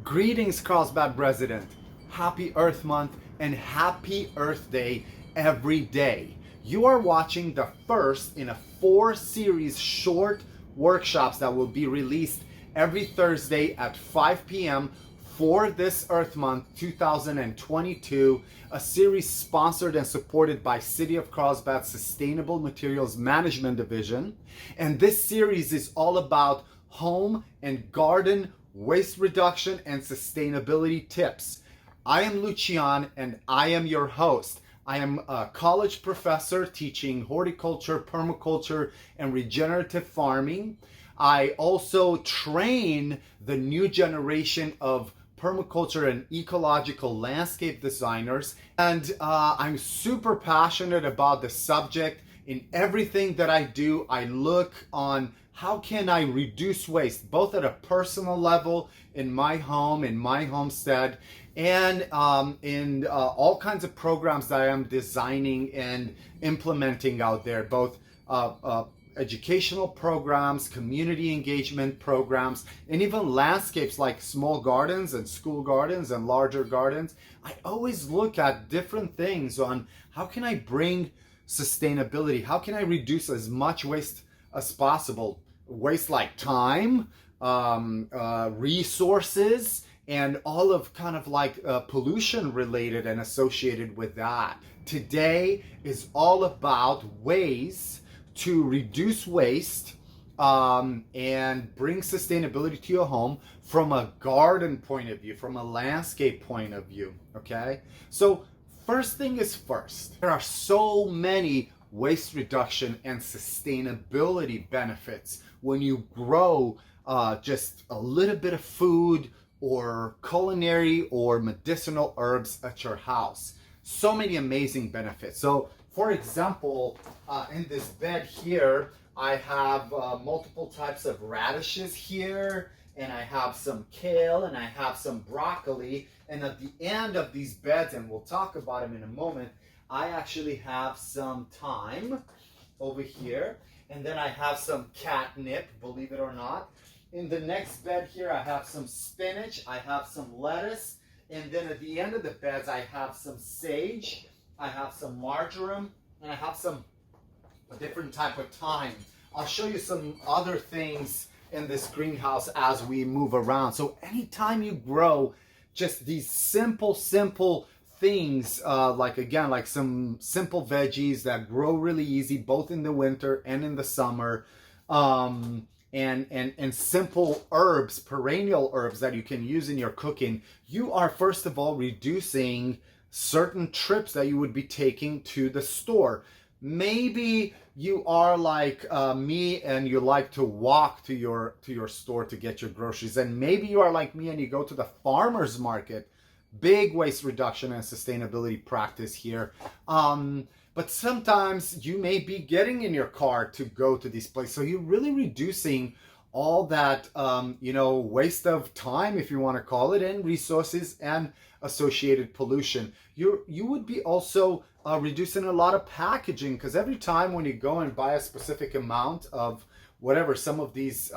Greetings, Carlsbad resident. Happy Earth Month and happy Earth Day every day. You are watching the first in a 4-series short workshops that will be released every Thursday at 5 p.m. for this Earth Month 2022, a series sponsored and supported by City of Carlsbad Sustainable Materials Management Division. And this series is all about home and garden waste reduction and sustainability tips. I am Lucian and I am your host. I am a college professor teaching horticulture, permaculture, and regenerative farming. I also train the new generation of permaculture and ecological landscape designers. And I'm super passionate about the subject. In everything that I do, I look on how can I reduce waste, both at a personal level, in my home, in my homestead, and in all kinds of programs that I am designing and implementing out there, both educational programs, community engagement programs, and even landscapes like small gardens and school gardens and larger gardens. I always look at different things on how can I bring sustainability, how can I reduce as much waste as possible. Waste like time, resources, and all of kind of like pollution related and associated with that. Today is all about ways to reduce waste and bring sustainability to your home from a garden point of view, from a landscape point of view, okay? So first thing is first. There are so many waste reduction and sustainability benefits when you grow just a little bit of food or culinary or medicinal herbs at your house. So many amazing benefits. So for example, in this bed here, I have multiple types of radishes here, and I have some kale, and I have some broccoli. And at the end of these beds, and we'll talk about them in a moment, I actually have some thyme over here. And then I have some catnip, believe it or not. In the next bed here, I have some spinach, I have some lettuce. And then at the end of the beds, I have some sage, I have some marjoram, and I have some different type of thyme. I'll show you some other things in this greenhouse as we move around. So anytime you grow just these simple things, like some simple veggies that grow really easy, both in the winter and in the summer, and simple herbs, perennial herbs that you can use in your cooking, you are first of all reducing certain trips that you would be taking to the store. Maybe you are like me and you like to walk to your store to get your groceries, and maybe you are like me and you go to the farmer's market. Big waste reduction and sustainability practice here. But sometimes you may be getting in your car to go to these places. So you're really reducing all that, waste of time, if you want to call it, and resources and associated pollution. You would be also reducing a lot of packaging, because every time when you go and buy a specific amount of whatever, some of these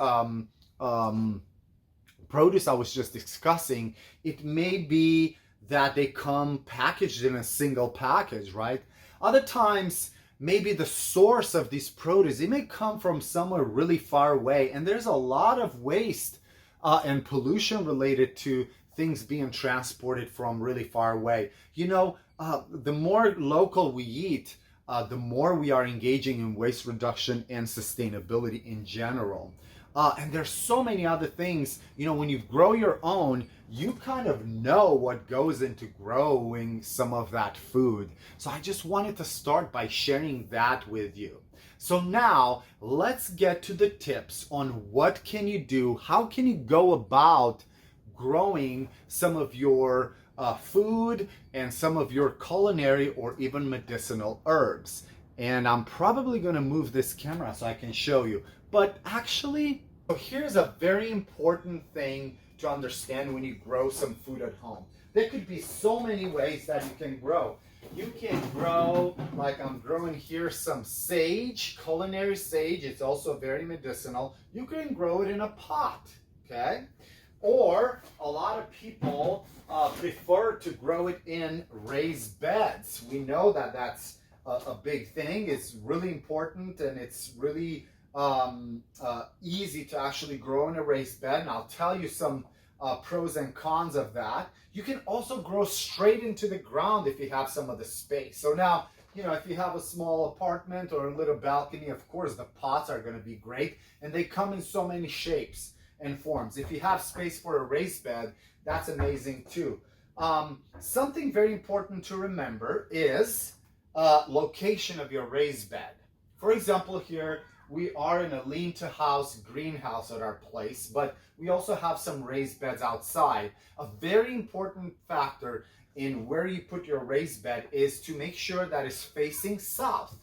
produce I was just discussing, it may be that they come packaged in a single package, right? Other times, maybe the source of these produce, it may come from somewhere really far away, and there's a lot of waste and pollution related to things being transported from really far away. The more local we eat, the more we are engaging in waste reduction and sustainability in general. And there's so many other things, when you grow your own, you kind of know what goes into growing some of that food. So I just wanted to start by sharing that with you. So now let's get to the tips on what can you do, how can you go about growing some of your food and some of your culinary or even medicinal herbs. And I'm probably going to move this camera so I can show you. But actually, here's a very important thing to understand when you grow some food at home. There could be so many ways that you can grow. You can grow, like I'm growing here, some sage, culinary sage. It's also very medicinal. You can grow it in a pot, okay? Or a lot of people prefer to grow it in raised beds. We know that that's a big thing. It's really important, and it's really easy to actually grow in a raised bed. And I'll tell you some pros and cons of that. You can also grow straight into the ground if you have some of the space. So now, you know, if you have a small apartment or a little balcony, of course, the pots are going to be great. And they come in so many shapes and forms. If you have space for a raised bed, that's amazing too. Something very important to remember is location of your raised bed. For example, here we are in a lean-to-house greenhouse at our place, but we also have some raised beds outside. A very important factor in where you put your raised bed is to make sure that it's facing south.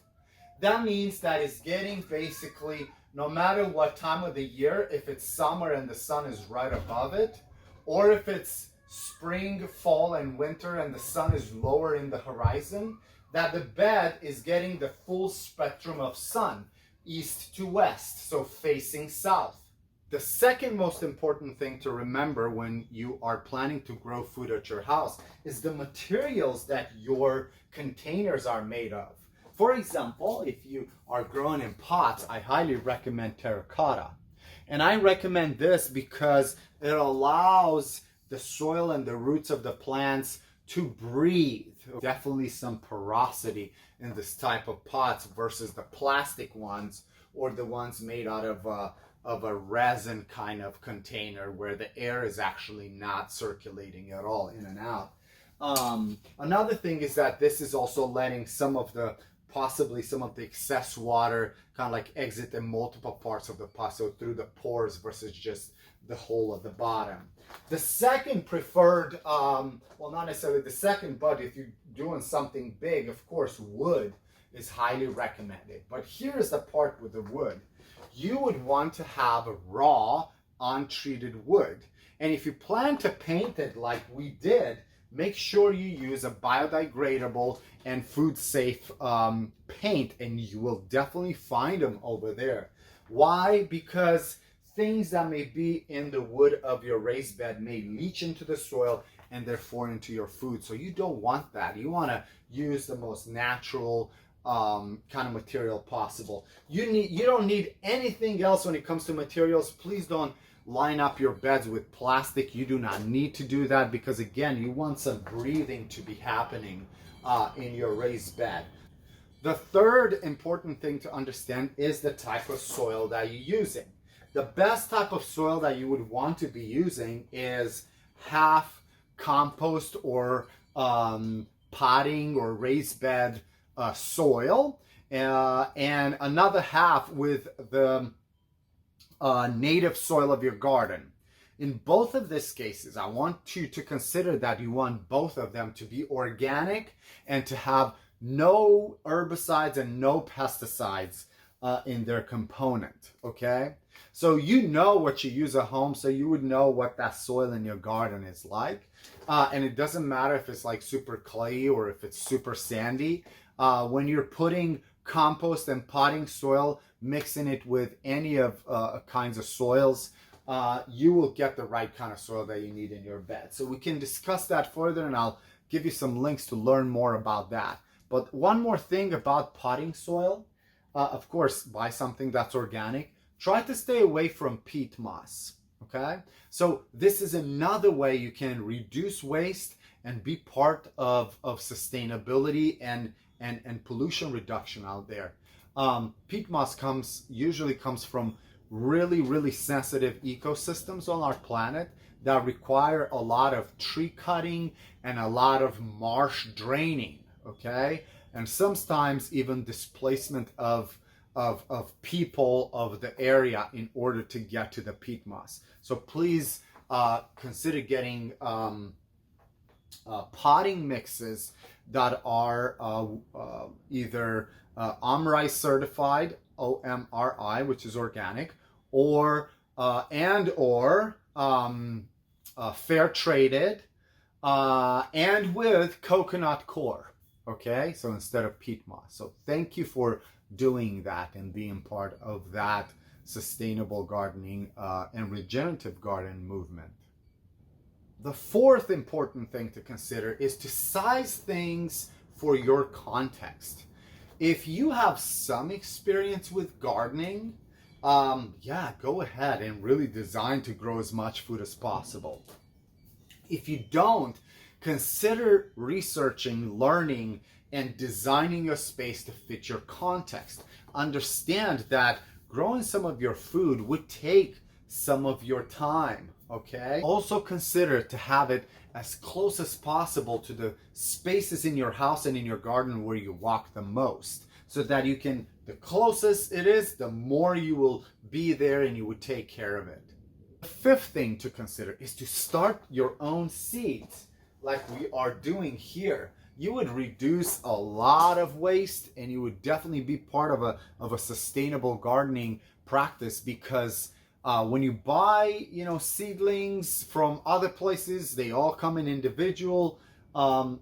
That means that it's getting basically, no matter what time of the year, if it's summer and the sun is right above it, or if it's spring, fall, and winter and the sun is lower in the horizon, that the bed is getting the full spectrum of sun, east to west, so facing south. The second most important thing to remember when you are planning to grow food at your house is the materials that your containers are made of. For example, if you are growing in pots, I highly recommend terracotta. And I recommend this because it allows the soil and the roots of the plants to breathe. Definitely some porosity in this type of pots versus the plastic ones or the ones made out of a resin kind of container where the air is actually not circulating at all in and out. Another thing is that this is also letting possibly some of the excess water kind of like exit in multiple parts of the pot, so through the pores versus just the hole at the bottom. The second preferred, well, not necessarily the second, but if you're doing something big, of course, wood is highly recommended. But here's the part with the wood. You would want to have a raw, untreated wood. And if you plan to paint it like we did, make sure you use a biodegradable and food-safe paint, and you will definitely find them over there. Why? Because things that may be in the wood of your raised bed may leach into the soil and therefore into your food. So you don't want that. You want to use the most natural kind of material possible. You don't need anything else when it comes to materials. Please don't line up your beds with plastic. You do not need to do that because, again, you want some breathing to be happening in your raised bed. The third important thing to understand is the type of soil that you're using. The best type of soil that you would want to be using is half compost or potting or raised bed soil, and another half with the native soil of your garden. In both of these cases, I want you to consider that you want both of them to be organic and to have no herbicides and no pesticides in their component, okay? So you know what you use at home, so you would know what that soil in your garden is like. And it doesn't matter if it's like super clayey or if it's super sandy. When you're putting compost and potting soil, mixing it with any of kinds of soils, you will get the right kind of soil that you need in your bed. So we can discuss that further, and I'll give you some links to learn more about that. But one more thing about potting soil, of course, buy something that's organic. Try to stay away from peat moss, okay? So this is another way you can reduce waste and be part of sustainability and pollution reduction out there. Peat moss usually comes from really sensitive ecosystems on our planet that require a lot of tree cutting and a lot of marsh draining, okay? And sometimes even displacement of people of the area in order to get to the peat moss. So please consider getting potting mixes that are either OMRI certified, OMRI, which is organic, or fair traded, and with coconut core. Okay, so instead of peat moss. So thank you for doing that and being part of that sustainable gardening and regenerative garden movement. The fourth important thing to consider is to size things for your context. If you have some experience with gardening, yeah, go ahead and really design to grow as much food as possible. If you don't, consider researching, learning, and designing your space to fit your context. Understand that growing some of your food would take some of your time, okay? Also consider to have it as close as possible to the spaces in your house and in your garden where you walk the most, so that you can, the closest it is, the more you will be there and you would take care of it. The fifth thing to consider is to start your own seeds like we are doing here. You would reduce a lot of waste, and you would definitely be part of a sustainable gardening practice, because when you buy, seedlings from other places, they all come in individual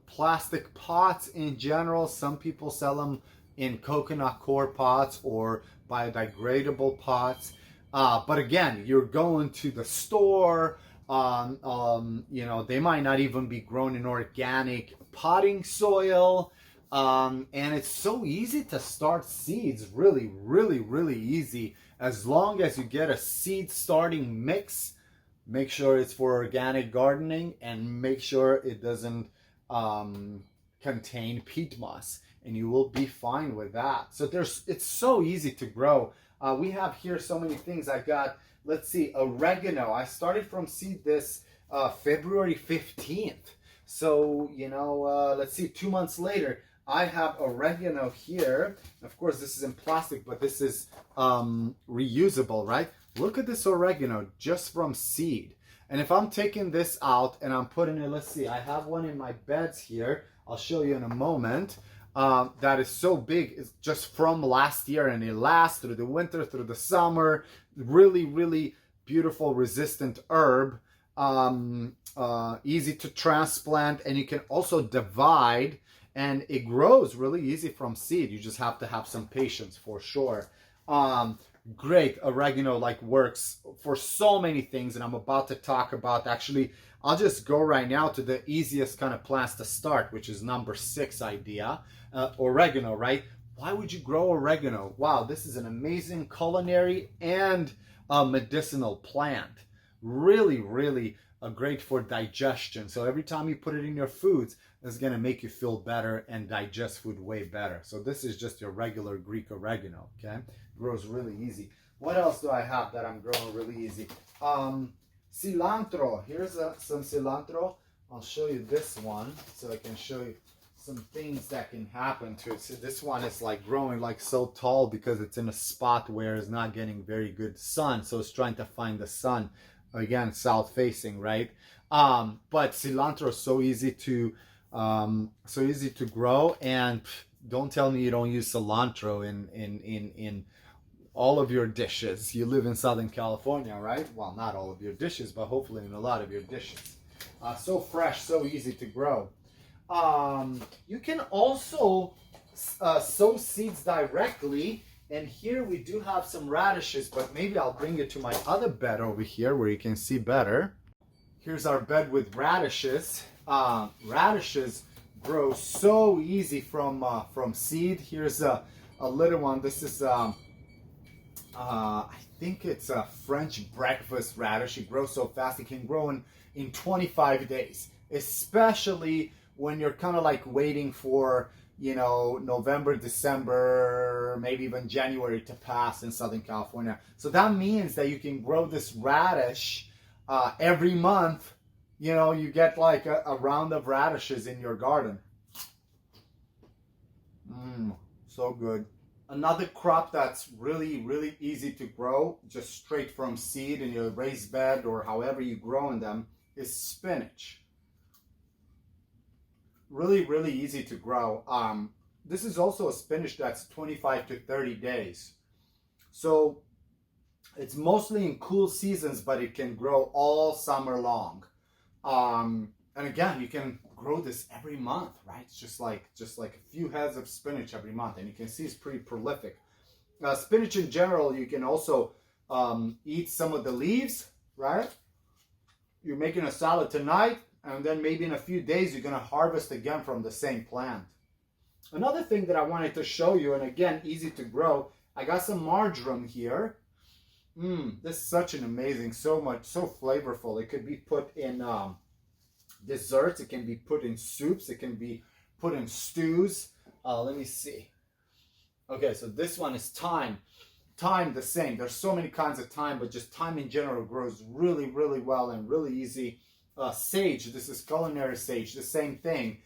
plastic pots in general. Some people sell them in coconut coir pots or biodegradable pots. But again, you're going to the store. They might not even be grown in organic potting soil. And it's so easy to start seeds, really, really, really easy. As long as you get a seed starting mix, make sure it's for organic gardening, and make sure it doesn't contain peat moss, and you will be fine with that. So it's so easy to grow. We have here so many things. I got, let's see, oregano. I started from seed this February 15th. So, let's see, 2 months later, I have oregano here. Of course, this is in plastic, but this is reusable, right? Look at this oregano just from seed. And if I'm taking this out and I'm putting it, let's see, I have one in my beds here. I'll show you in a moment. That is so big. It's just from last year, and it lasts through the winter, through the summer. Really, really beautiful resistant herb. Easy to transplant, and you can also divide, and it grows really easy from seed. You just have to have some patience for sure. Great. Oregano works for so many things, and I'm about to talk about, actually, I'll just go right now to the easiest kind of plants to start, which is number 6 idea. Oregano, right? Why would you grow oregano? Wow, this is an amazing culinary and medicinal plant. Really, really great for digestion. So every time you put it in your foods, it's going to make you feel better and digest food way better. So this is just your regular Greek oregano, okay? Grows really easy. What else do I have that I'm growing really easy? Cilantro. Here's some cilantro. I'll show you this one so I can show you some things that can happen to it. So this one is growing so tall because it's in a spot where it's not getting very good sun. So it's trying to find the sun. Again, south facing, right? But cilantro is so easy to grow, and don't tell me you don't use cilantro in all of your dishes. You live in Southern California, right? Well, not all of your dishes, but hopefully in a lot of your dishes. So fresh, so easy to grow. You can also sow seeds directly. And here we do have some radishes, but maybe I'll bring you to my other bed over here where you can see better. Here's our bed with radishes. Radishes grow so easy from seed. Here's a little one. This is I think it's a French breakfast radish. It grows so fast. It can grow in 25 days, especially when you're kind of waiting for November, December, maybe even January to pass in Southern California. So that means that you can grow this radish every month. You get a round of radishes in your garden. So good. Another crop that's really, really easy to grow, just straight from seed in your raised bed or however you grow them, is spinach. Really, really easy to grow. This is also a spinach that's 25 to 30 days. So it's mostly in cool seasons, but it can grow all summer long. And again, you can grow this every month, right? It's just like a few heads of spinach every month, and you can see it's pretty prolific. Spinach in general, you can also eat some of the leaves, right? you're making a salad tonight, and then maybe in a few days you're going to harvest again from the same plant. Another thing that I wanted to show you, and again, easy to grow, I got some marjoram here. This is such an amazing, so flavorful. It could be put in desserts, it can be put in soups, it can be put in stews. Let me see. Okay, so this one is thyme. Thyme, the same. There's so many kinds of thyme, but just thyme in general grows really, really well and really easy. Sage, this is culinary sage, the same thing.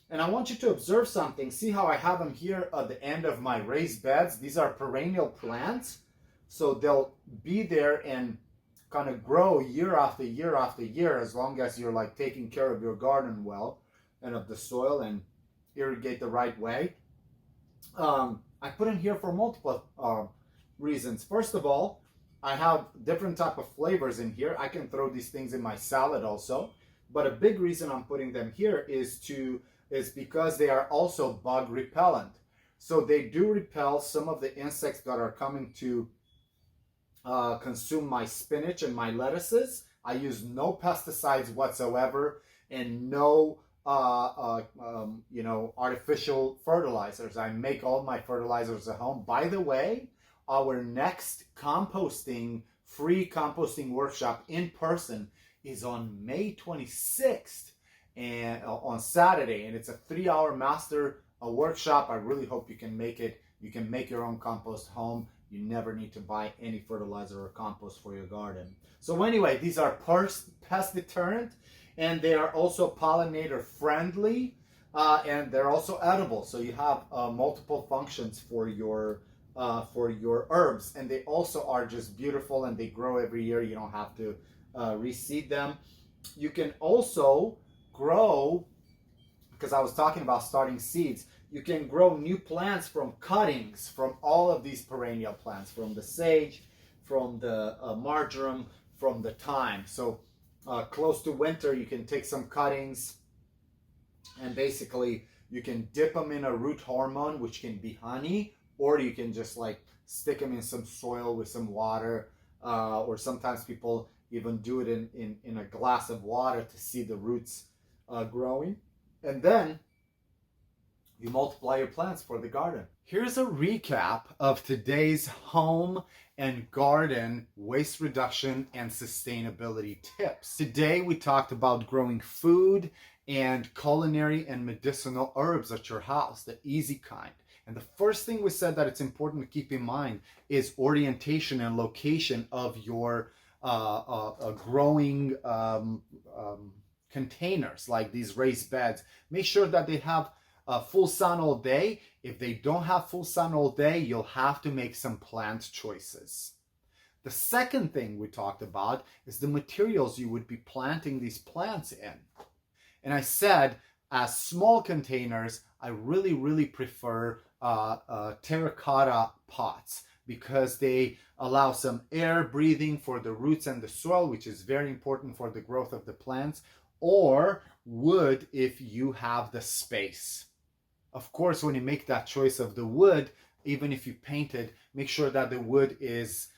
And I want you to observe something. See how I have them here at the end of my raised beds? These are perennial plants. So they'll be there and kind of grow year after year after year, as long as you're like taking care of your garden well and of the soil and irrigate the right way. I put in here for multiple reasons. First of all, I have different type of flavors in here. I can throw these things in my salad also. But a big reason I'm putting them here is because they are also bug repellent. So they do repel some of the insects that are coming to consume my spinach and my lettuces. I use no pesticides whatsoever and no artificial fertilizers. I make all my fertilizers at home. By the way, our next free composting workshop in person is on May 26th and on Saturday, and it's a 3-hour master workshop. I really hope you can make it. You can make your own compost home. You never need to buy any fertilizer or compost for your garden. So anyway, these are pest deterrent, and they are also pollinator friendly, and they're also edible. So you have multiple functions for your herbs, and they also are just beautiful, and they grow every year. You don't have to reseed them. You can also grow, because I was talking about starting seeds, you can grow new plants from cuttings from all of these perennial plants, from the sage, from the marjoram, from the thyme. So close to winter, you can take some cuttings and basically you can dip them in a root hormone, which can be honey, or you can just like stick them in some soil with some water, or sometimes people even do it in a glass of water to see the roots growing. And then you multiply your plants for the garden. Here's a recap of today's home and garden waste reduction and sustainability tips. Today we talked about growing food and culinary and medicinal herbs at your house, the easy kind. And the first thing we said that it's important to keep in mind is orientation and location of your growing containers, like these raised beds. Make sure that they have full sun all day. If they don't have full sun all day, you'll have to make some plant choices. The second thing we talked about is the materials you would be planting these plants in. And I said, as small containers, I really prefer terracotta pots, because they allow some air breathing for the roots and the soil, which is very important for the growth of the plants, or wood if you have the space. Of course, when you make that choice of the wood, even if you paint it, make sure that the wood is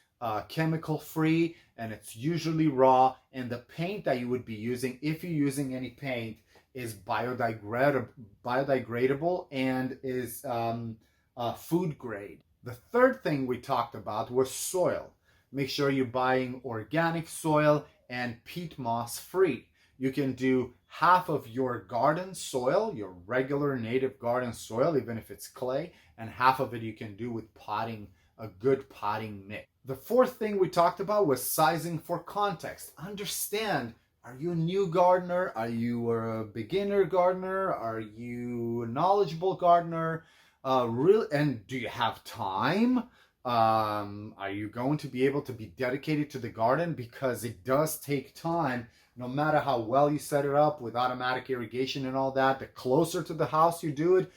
chemical free and it's usually raw, and the paint that you would be using, if you're using any paint, is biodegradable and is food grade. The third thing we talked about was soil. Make sure you're buying organic soil and peat moss free. You can do half of your garden soil, your regular native garden soil, even if it's clay, and half of it you can do with potting, a good potting mix. The fourth thing we talked about was sizing for context. Understand, are you a new gardener? Are you a beginner gardener? Are you a knowledgeable gardener? And do you have time? Are you going to be able to be dedicated to the garden? Because it does take time. No matter how well you set it up with automatic irrigation and all that, the closer to the house you do it.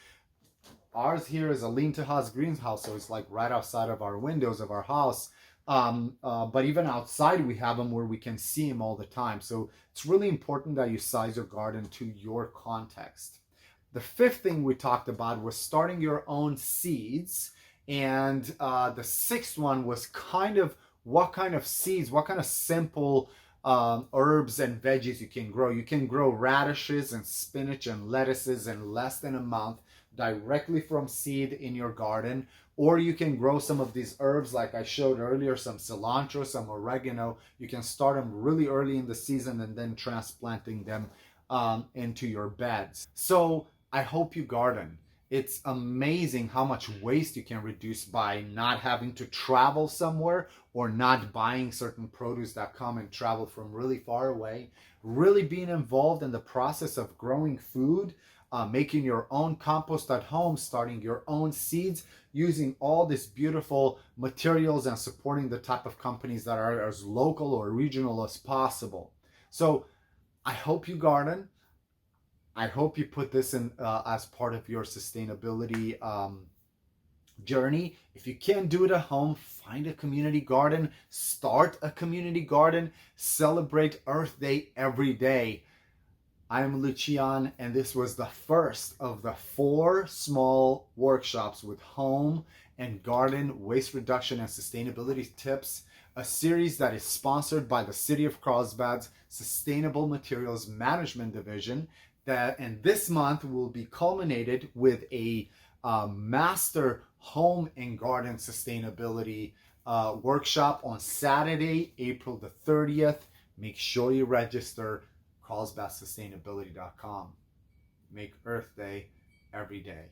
Ours here is a lean-to-house greenhouse, so it's like right outside of our windows of our house. But even outside, we have them where we can see them all the time. So it's really important that you size your garden to your context. The fifth thing we talked about was starting your own seeds. And the sixth one was kind of what kind of seeds, what kind of simple herbs and veggies you can grow. You can grow radishes and spinach and lettuces in less than a month directly from seed in your garden. Or you can grow some of these herbs like I showed earlier, some cilantro, some oregano. You can start them really early in the season and then transplanting them into your beds. So I hope you garden. It's amazing how much waste you can reduce by not having to travel somewhere or not buying certain produce that come and travel from really far away. Really being involved in the process of growing food, making your own compost at home, starting your own seeds, using all these beautiful materials and supporting the type of companies that are as local or regional as possible. So I hope you garden. I hope you put this in as part of your sustainability journey. If you can't do it at home, find a community garden, start a community garden, celebrate Earth Day every day. I'm Lucian, and this was the first of the 4 small workshops with home and garden waste reduction and sustainability tips, a series that is sponsored by the City of Carlsbad's Sustainable Materials Management Division. And this month will be culminated with a master home and garden sustainability workshop on Saturday, April the 30th. Make sure you register. Carlsbadsustainability.com. Make Earth Day every day.